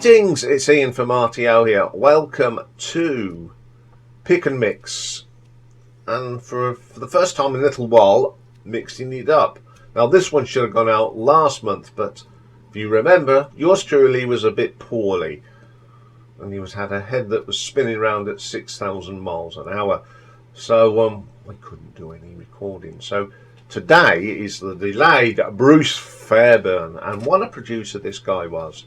Greetings, it's Ian from RTO here. Welcome to Pick and Mix, and for the first time in a little while, mixing it up. Now this one should have gone out last month, but if you remember, yours truly was a bit poorly, and he had a head that was spinning around at 6,000 miles an hour, so we couldn't do any recording. So today is the delayed Bruce Fairbairn, and what a producer this guy was.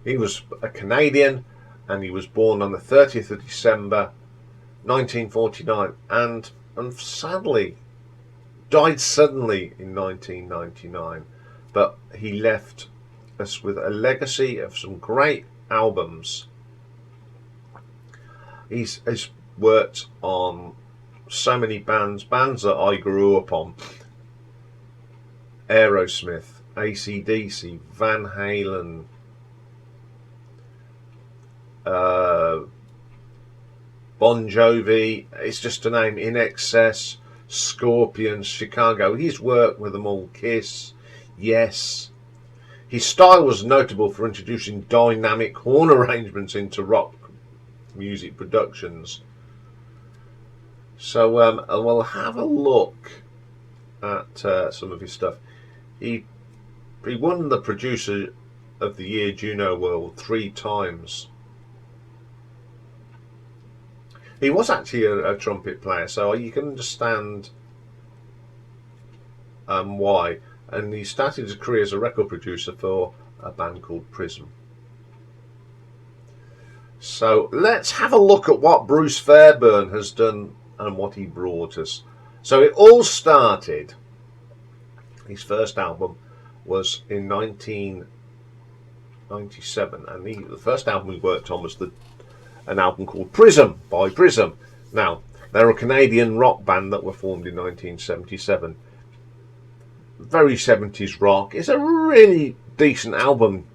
He was a Canadian, and he was born on the 30th of December 1949, and sadly died suddenly in 1999. But he left us with a legacy of some great albums. He's worked on so many bands that I grew up on: Aerosmith, AC/DC, Van Halen, Bon Jovi, it's just to name, In Excess, Scorpions, Chicago. He's worked with them all. Kiss, Yes. His style was notable for introducing dynamic horn arrangements into rock music productions. So we'll have a look at some of his stuff. He won the Producer of the Year Juno Award 3 times. He was actually a trumpet player, so you can understand why. And he started his career as a record producer for a band called Prism. So let's have a look at what Bruce Fairbairn has done and what he brought us. So it all started, his first album was in 1997, and the first album he worked on was an album called Prism by Prism. Now, they're a Canadian rock band that were formed in 1977. Very 70s rock. It's a really decent album.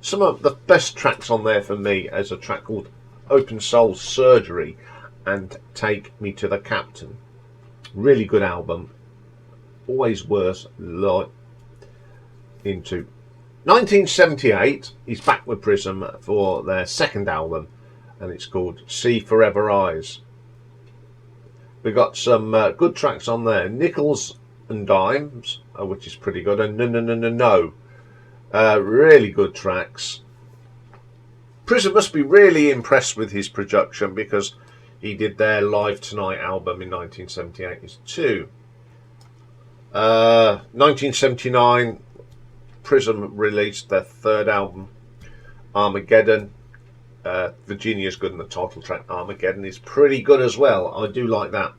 Some of the best tracks on there for me is a track called Open Soul Surgery and Take Me to the Captain. Really good album. Always worth into. 1978, he's back with Prism for their second album, and it's called See Forever Eyes. We got some good tracks on there: Nickels and Dimes, which is pretty good, and No. Really good tracks. Prism must be really impressed with his production, because he did their Live Tonight album in 1978 too. 1979, Prism released their third album, Armageddon. Virginia's good, and the title track Armageddon is pretty good as well. I do like that.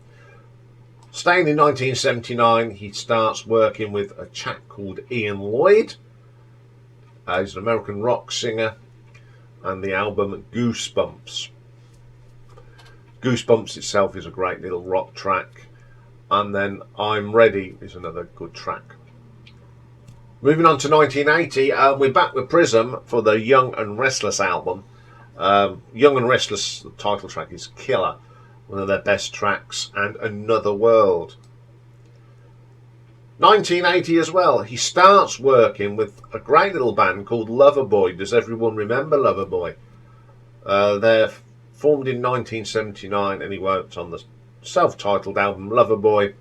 Staying in 1979, he starts working with a chap called Iain Lloyd. He's an American rock singer, and the album Goosebumps. Goosebumps itself is a great little rock track, and then I'm Ready is another good track. Moving on to 1980, we're back with Prism for the Young and Restless album. Young and Restless, the title track is killer, one of their best tracks, and Another World. 1980 as well, he starts working with a great little band called Loverboy. Does everyone remember Loverboy? They're formed in 1979, and he worked on the self-titled album Loverboy,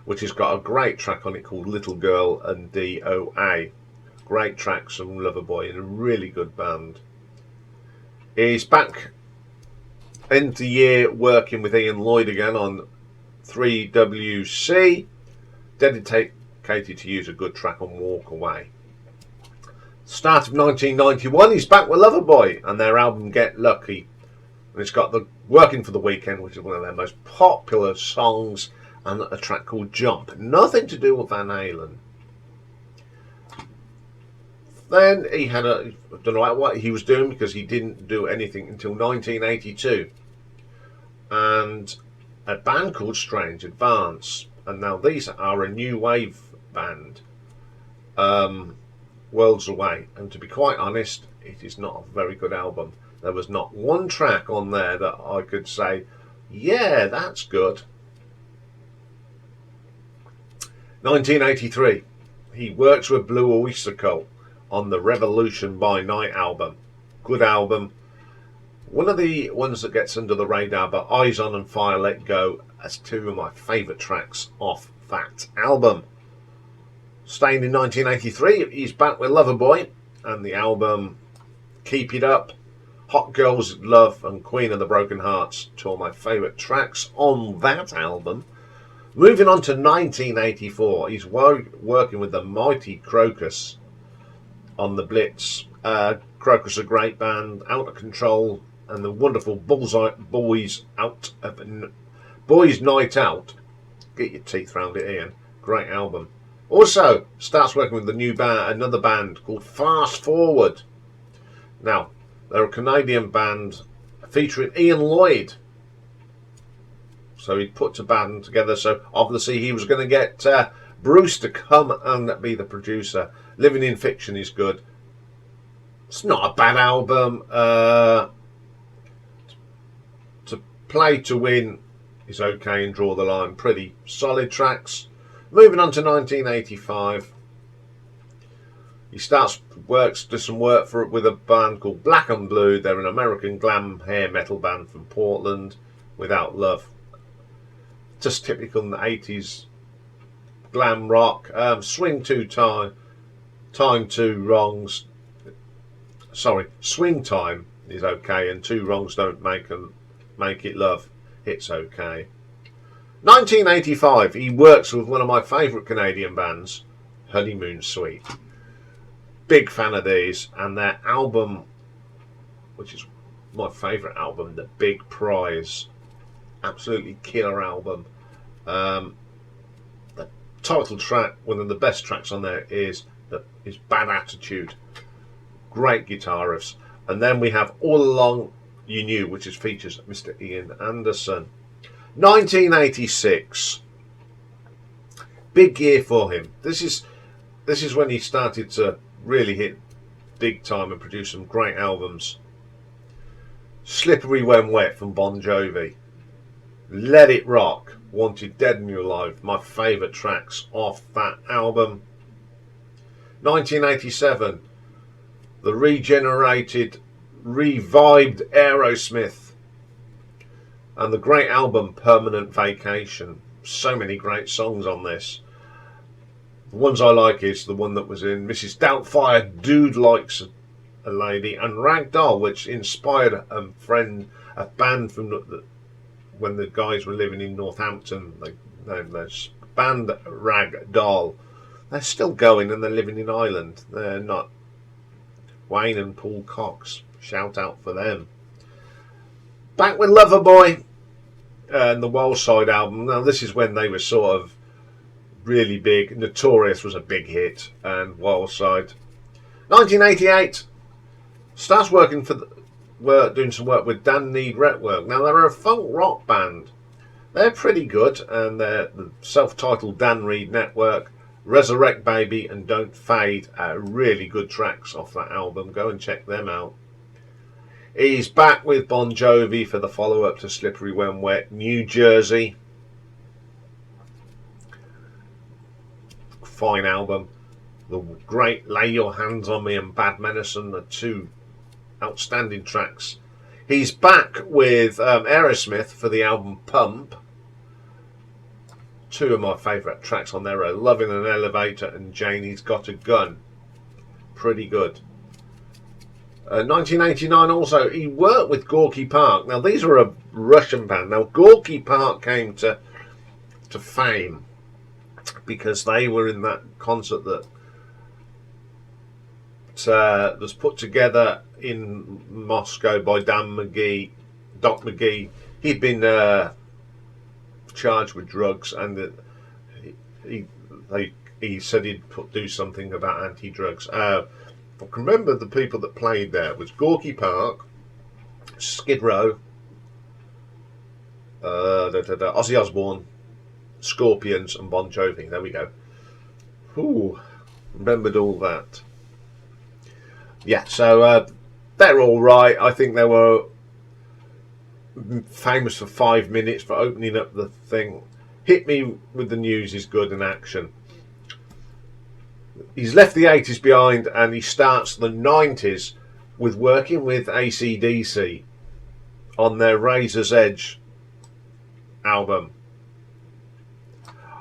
which has got a great track on it called Little Girl and DOA. Great tracks from Loverboy, and a really good band. He's back end of the year working with Iain Lloyd again on 3WC, dedicated to use a good track on Walk Away. Start of 1991, he's back with Loverboy and their album Get Lucky, and it's got the Working for the Weekend, which is one of their most popular songs, and a track called Jump. Nothing to do with Van Halen. Then he had I don't know what he was doing, because he didn't do anything until 1982, and a band called Strange Advance, and now these are a new wave band, Worlds Away, and to be quite honest, it is not a very good album. There was not one track on there that I could say, yeah, that's good. 1983, he works with Blue Oyster Cult on the Revolution by Night album. good album. One of the ones that gets under the radar, but Eyes On and Fire Let Go as two of my favourite tracks off that album. Staying in 1983, he's back with Loverboy and the album Keep It Up, Hot Girls Love and Queen of the Broken Hearts, two of my favourite tracks on that album. Moving on to 1984, he's working with the mighty Crocus on the Blitz. Crocus, a great band, Out of Control, and the wonderful Boys Night Out. Get your teeth round it, Iain. Great album. Also starts working with the new band, another band called Fast Forward. Now they're a Canadian band featuring Ian Lloyd. So he put a band together. So obviously he was going to get Bruce to come and be the producer. Living in Fiction is good. It's not a bad album. To Play to Win is okay, and Draw the Line, pretty solid tracks. Moving on to 1985, he does some work with a band called Black and Blue. They're an American glam hair metal band from Portland. Without Love, just typical in the 80s glam rock. Swing Time is okay, and Two Wrongs Don't Make It Love. It's okay. 1985, he works with one of my favourite Canadian bands, Honeymoon Suite. Big fan of these, and their album, which is my favourite album, The Big Prize. Absolutely killer album. The title track, one of the best tracks on there, is Bad Attitude. Great guitar riffs. And then we have All Along You Knew, which features Mr. Ian Anderson. 1986, big year for him. This is when he started to really hit big time and produce some great albums. Slippery When Wet from Bon Jovi, Let It Rock, Wanted Dead and Alive, my favourite tracks off that album. 1987, the revived Aerosmith and the great album Permanent Vacation. So many great songs on this. The ones I like is the one that was in Mrs. Doubtfire, Dude Likes a Lady, and Ragdoll, which inspired a band from when the guys were living in Northampton. They band Ragdoll. They're still going and they're living in Ireland. They're not. Wayne and Paul Cox. Shout out for them. Back with Loverboy and the Wildside album. Now this is when they were sort of really big. Notorious was a big hit, and Wildside. 1988, starts working doing some work with Dan Need Network. Now they're a funk rock band. They're pretty good, and they're the self-titled Dan Reed Network. Resurrect Baby and Don't Fade are really good tracks off that album. Go and check them out. He's back with Bon Jovi for the follow-up to Slippery When Wet, New Jersey. Fine album. The great Lay Your Hands on Me and Bad Medicine are two outstanding tracks. He's back with Aerosmith for the album Pump. Two of my favourite tracks on there are Love in an Elevator and Janie's Got a Gun. Pretty good. 1989 also, he worked with Gorky Park. Now these are a Russian band. Now Gorky Park came to fame because they were in that concert that was put together in Moscow by Doc McGee. He'd been charged with drugs, and he said he'd do something about anti-drugs. I can remember the people that played there was Gorky Park, Skid Row, Ozzy Osbourne, Scorpions, and Bon Jovi. There we go. Ooh, remembered all that. Yeah, so they're all right. I think they were famous for 5 minutes for opening up the thing. Hit Me With the News is good in action. He's left the 80s behind and he starts the 90s with working with AC/DC on their Razor's Edge album.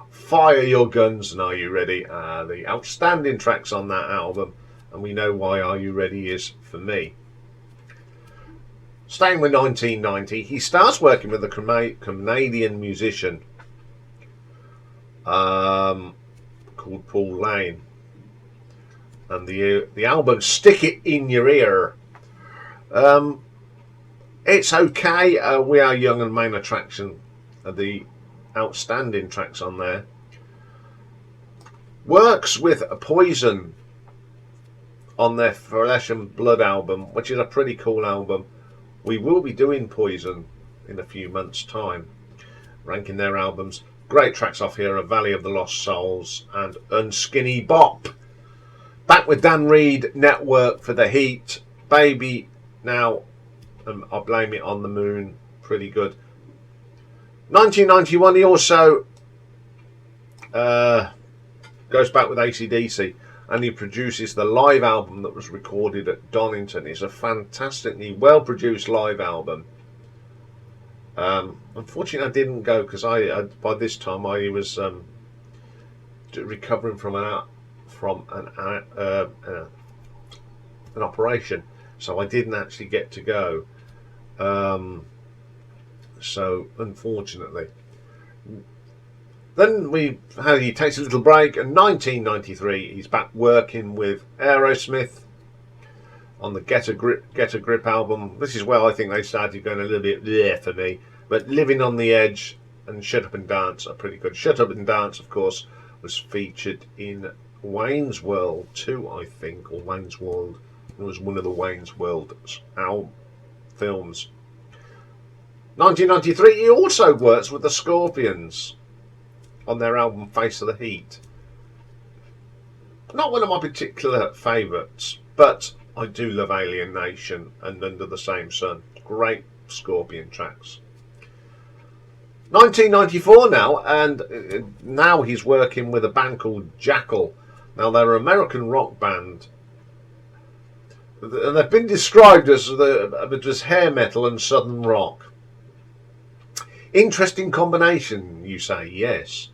Fire Your Guns and Are You Ready are the outstanding tracks on that album, and we know why Are You Ready is for me. Staying with 1990, he starts working with a Canadian musician called Paul Lane, and the album Stick It In Your Ear. It's okay. We Are Young and Main Attraction are the outstanding tracks on there. Works with Poison on their Flesh and Blood album, which is a pretty cool album. We will be doing Poison in a few months' time, ranking their albums. Great tracks off here are Valley of the Lost Souls and Unskinny Bop. Back with Dan Reed, Network for the Heat. Baby Now, I Blame It on the Moon, pretty good. 1991, he also goes back with AC/DC, and he produces the live album that was recorded at Donington. It's a fantastically well produced live album. Unfortunately, I didn't go because I by this time I was recovering from an operation, so I didn't actually get to go. So unfortunately, then he takes a little break, and 1993 he's back working with Aerosmith on the Get a Grip album. This is where I think they started going a little bit there for me, but Living on the Edge and Shut Up and Dance are pretty good. Shut Up and Dance, of course, was featured in Wayne's World 2, I think, or Wayne's World. It was one of the Wayne's World films. 1993, he also works with the Scorpions on their album Face of the Heat. Not one of my particular favourites, but I do love Alien Nation and Under the Same Sun. Great Scorpion tracks. 1994 now, and now he's working with a band called Jackal. Now they're an American rock band, and they've been described as hair metal and southern rock. Interesting combination, you say? Yes.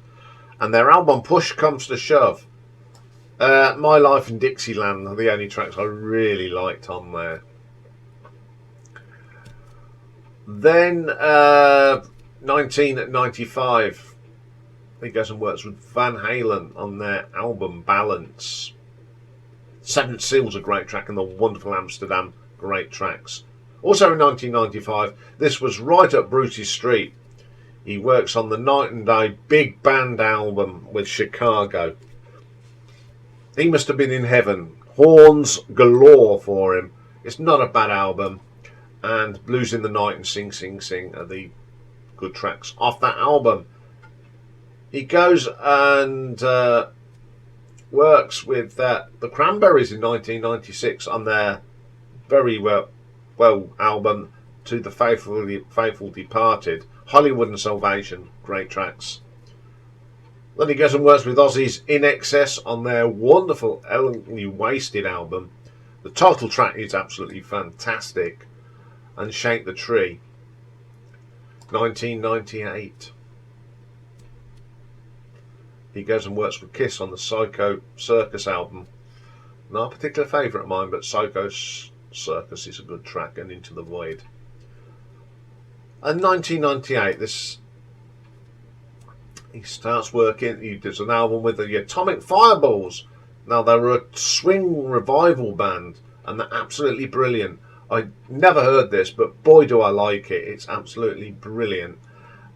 And their album Push Comes to Shove, My Life in Dixieland are the only tracks I really liked on there. Then 1995, he goes and works with Van Halen on their album Balance. Seventh Seal's a great track, and The Wonderful Amsterdam, great tracks. Also in 1995, this was right up Bruce's street. He works on the Night and Day Big Band album with Chicago. He must have been in heaven. Horns galore for him. It's not a bad album. And Blues in the Night and Sing Sing Sing are the good tracks off that album. He goes and works with the Cranberries in 1996 on their very well album To the Faithful Departed. Hollywood and Salvation, great tracks. Then he goes and works with Ozzy's In Excess on their wonderful Elegantly Wasted album. The title track is absolutely fantastic. And Shake the Tree. 1998. He goes and works with Kiss on the Psycho Circus album. Not a particular favourite of mine, but Psycho Circus is a good track, and Into the Void. And 1998, he starts working. He does an album with the Atomic Fireballs. Now they're a swing revival band, and they're absolutely brilliant. I never heard this, but boy do I like it. It's absolutely brilliant.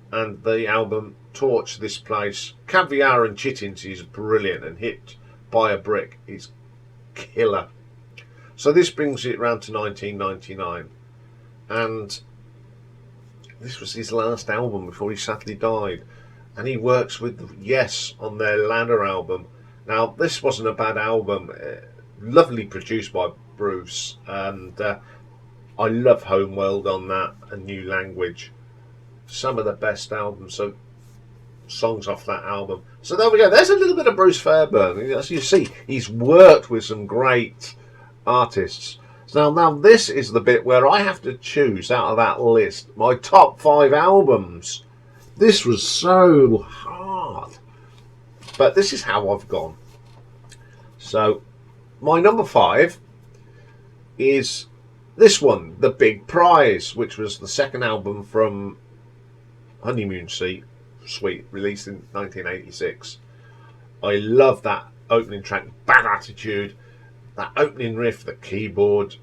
And the album Torch This Place, Caviar and Chittins is brilliant, and Hit by a Brick is killer. So this brings it round to 1999, and this was his last album before he sadly died. And he works with Yes on their Ladder album. Now this wasn't a bad album, lovely produced by Bruce, and I love Homeworld on that, and New Language. Some of the best songs off that album. So there we go. There's a little bit of Bruce Fairbairn. As you see, he's worked with some great artists. So now this is the bit where I have to choose out of that list my top 5 albums. This was so hard, but this is how I've gone. So my number 5 is this one, The Big Prize, which was the second album from Honeymoon Suite, released in 1986. I love that opening track, Bad Attitude, that opening riff, the keyboard.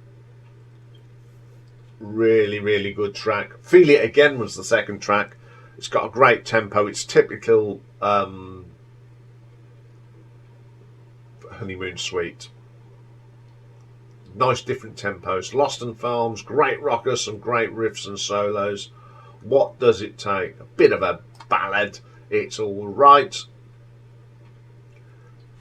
Really, really good track. Feel It Again was the second track. It's got a great tempo. It's typical Honeymoon Suite. Nice different tempos. Lost and Found, great rocker, some great riffs and solos. What Does It Take? A bit of a ballad. It's all right.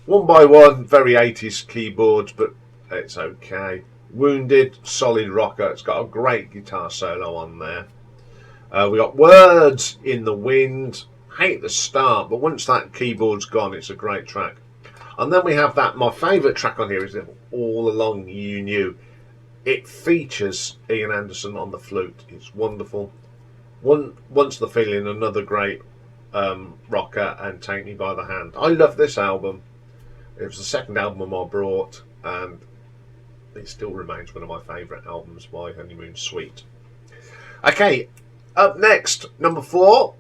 One by One, very 80s keyboards, but it's okay. Wounded, solid rocker. It's got a great guitar solo on there. We got Words in the Wind. Hate the start, but once that keyboard's gone, it's a great track. And then we have that, my favourite track on here is All Along You Knew. It features Ian Anderson on the flute. It's wonderful. Once the Feeling, another great rocker, and Take Me By the Hand. I love this album. It was the second album I brought, and it still remains one of my favourite albums by Honeymoon Suite. Okay, up next, number 4,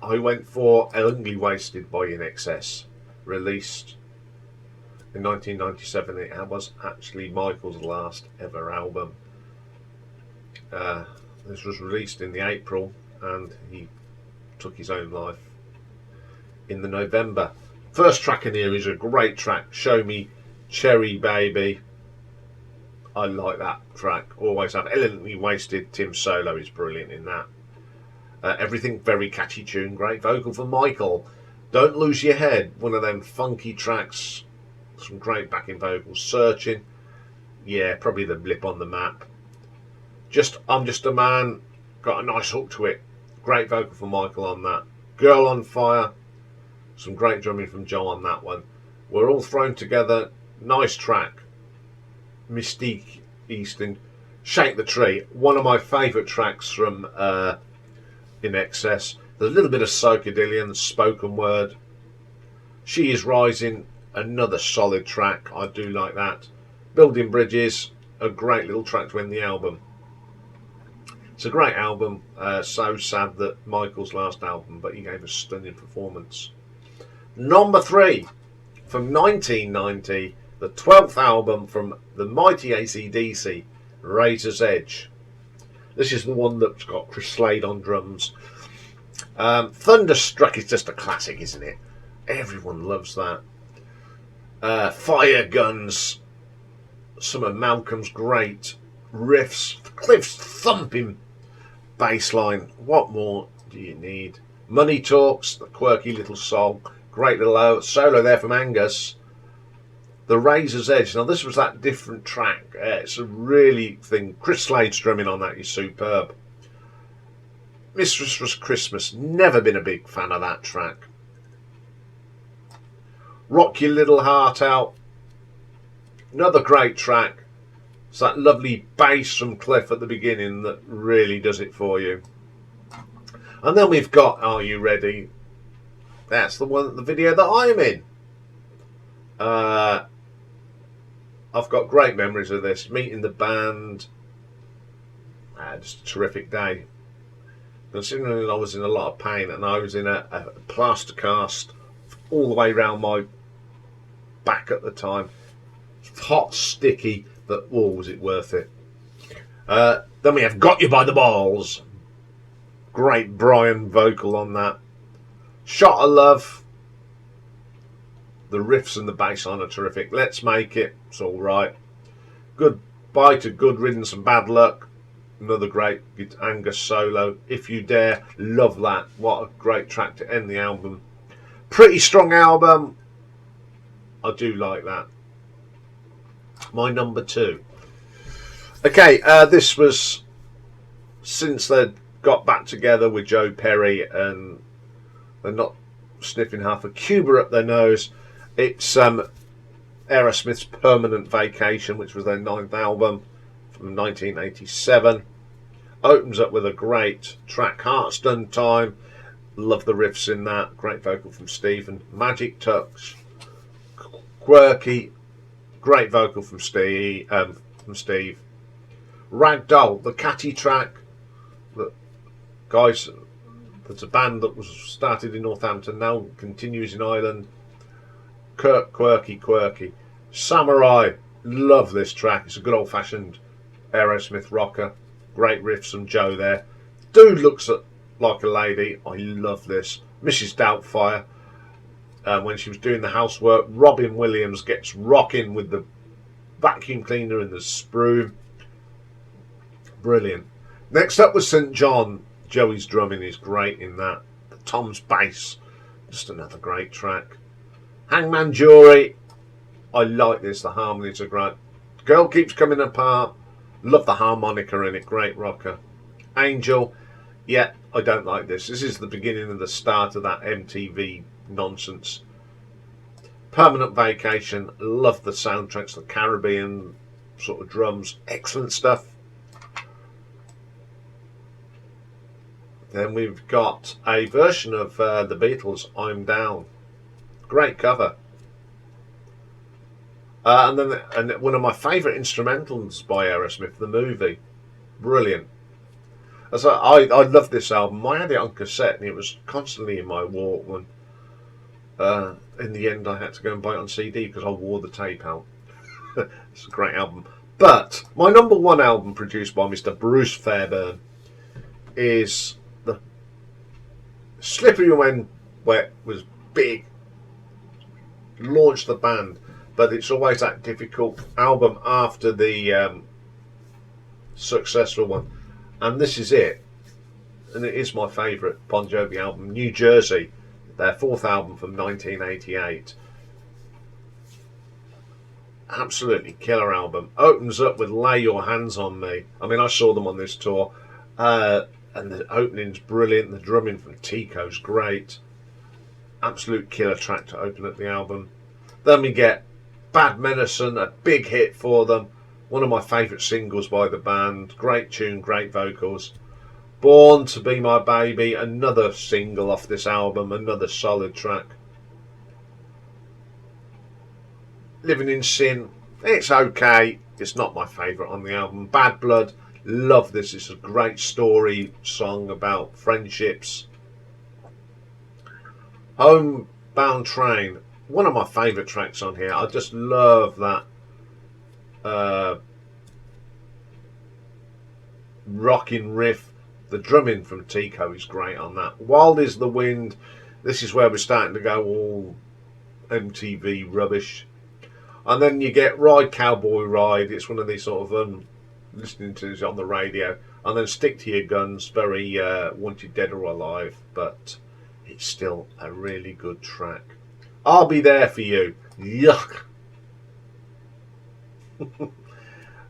I went for Only Wasted by In Excess, released in 1997. It was actually Michael's last ever album. This was released in the April, and he took his own life in the November. First track in here is a great track, Show Me Cherry Baby. I like that track, always have. Elegantly Wasted, Tim's solo is brilliant in that. Everything, very catchy tune, great vocal for Michael. Don't Lose Your Head, one of them funky tracks, some great backing vocals. Searching, yeah, probably the blip on the map. I'm Just a Man, got a nice hook to it, great vocal for Michael on that. Girl on Fire, some great drumming from Joe on that one. We're All Thrown Together, nice track. Mystique Easton, Shake the Tree, one of my favourite tracks from In Excess. There's a little bit of psychedelia and spoken word. She Is Rising, another solid track. I do like that. Building Bridges, a great little track to end the album. It's a great album. So sad that Michael's last album, but he gave a stunning performance. Number 3, from 1990, the 12th album from the mighty AC/DC, Razor's Edge. This is the one that's got Chris Slade on drums. Thunderstruck is just a classic, isn't it? Everyone loves that. Fire Guns, some of Malcolm's great riffs, Cliff's thumping bass line. What more do you need? Money Talks, the quirky little song, great little solo there from Angus. The Razor's Edge. Now this was that different track. It's a really thing. Chris Slade's drumming on that is superb. Mistress Was Christmas. Never been a big fan of that track. Rock Your Little Heart Out. Another great track. It's that lovely bass from Cliff at the beginning that really does it for you. And then we've got Are You Ready? That's the one, the video that I'm in. I've got great memories of this. Meeting the band. Just a terrific day. Considering I was in a lot of pain and I was in a plaster cast all the way around my back at the time. Hot, sticky, but oh, was it worth it. Then we have Got You By The Balls. Great Brian vocal on that. Shot of Love. The riffs and the bass line are terrific. Let's Make It. It's all right. Goodbye to Good Riddance and Bad Luck. Another great Angus solo. If You Dare. Love that. What a great track to end the album. Pretty strong album. I do like that. My number 2. Okay, this was since they'd got back together with Joe Perry and they're not sniffing half a Cuba up their nose. It's Aerosmith's Permanent Vacation, which was their 9th album from 1987. Opens up with a great track, Heart's Done Time. Love the riffs in that. Great vocal from Stephen. Magic Touch, quirky, great vocal from Steve. Ragdoll, the catty track. That guys, that's a band that was started in Northampton, now continues in Ireland. Quirky. Samurai, love this track. It's a good old-fashioned Aerosmith rocker. Great riffs from Joe there. Dude looks like a lady. I love this. Mrs. Doubtfire, when she was doing the housework, Robin Williams gets rocking with the vacuum cleaner and the sprue. Brilliant. Next up was St. John. Joey's drumming is great in that. Tom's bass, just another great track. Hangman Jury, I like this. The harmonies are great. Girl Keeps Coming Apart, love the harmonica in it. Great rocker. Angel, yeah, I don't like this. This is the beginning of the start of that MTV nonsense. Permanent Vacation, love the soundtracks, the Caribbean sort of drums, excellent stuff. Then we've got a version of the Beatles, I'm Down. Great cover. And one of my favourite instrumentals by Aerosmith, the movie. Brilliant. So I love this album. I had it on cassette and it was constantly in my Walkman. In the end, I had to go and buy it on CD because I wore the tape out. It's a great album. But my number one album, produced by Mr. Bruce Fairbairn, is the Slippery When Wet. Was big, launched the band, but it's always that difficult album after the successful one, and this is it, and it is my favourite Bon Jovi album, New Jersey, their 4th album from 1988. Absolutely killer album. Opens up with Lay Your Hands on Me. I mean, I saw them on this tour, and the opening's brilliant. The drumming from Tico's great. Absolute killer track to open up the album. Then we get Bad Medicine, a big hit for them. One of my favourite singles by the band. Great tune, great vocals. Born to Be My Baby, another single off this album, another solid track. Living in Sin, it's okay. It's not my favourite on the album. Bad Blood, love this. It's a great story song about friendships. Homebound Train, one of my favourite tracks on here. I just love that rocking riff. The drumming from Tico is great on that. Wild is the Wind, this is where we're starting to go all MTV rubbish. And then you get Ride Cowboy Ride. It's one of these sort of listening to it on the radio. And then Stick to Your Guns, very Wanted Dead or Alive, but it's still a really good track. I'll Be There For You. Yuck.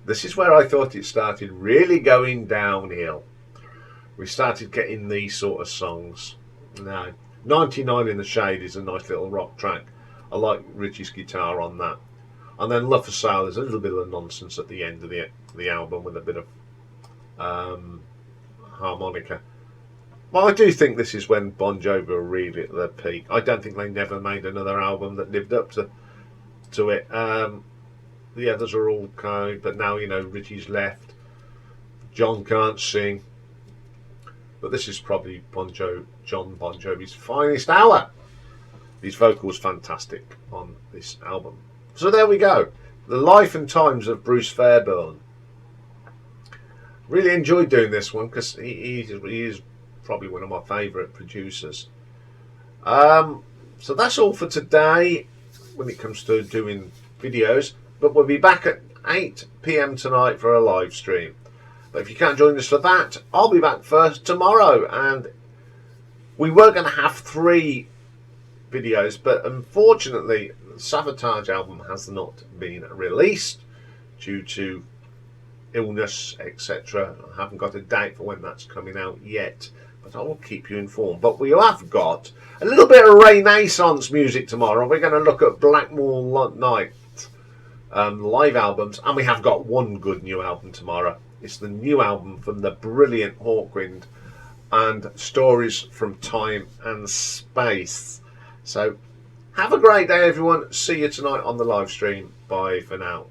This is where I thought it started really going downhill. We started getting these sort of songs. No. 99 in the Shade is a nice little rock track. I like Richie's guitar on that. And then Love for Sale is a little bit of nonsense at the end of the album with a bit of harmonica. Well, I do think this is when Bon Jovi were really at their peak. I don't think they never made another album that lived up to it. The others are all okay, but now, you know, Richie's left. John can't sing. But this is probably John Bon Jovi's finest hour. His vocals fantastic on this album. So there we go. The life and times of Bruce Fairbairn. Really enjoyed doing this one because he is probably one of my favourite producers. So that's all for today when it comes to doing videos. But we'll be back at 8 PM tonight for a live stream. But if you can't join us for that, I'll be back first tomorrow. And we were going to have 3 videos, but unfortunately the Sabotage album has not been released due to illness, etc. I haven't got a date for when that's coming out yet, but I will keep you informed. But we have got a little bit of Renaissance music tomorrow. We're going to look at Blackmore Night live albums, and we have got one good new album tomorrow. It's the new album from the brilliant Hawkwind and Stories from Time and Space. So have a great day, everyone. See you tonight on the live stream. Bye for now.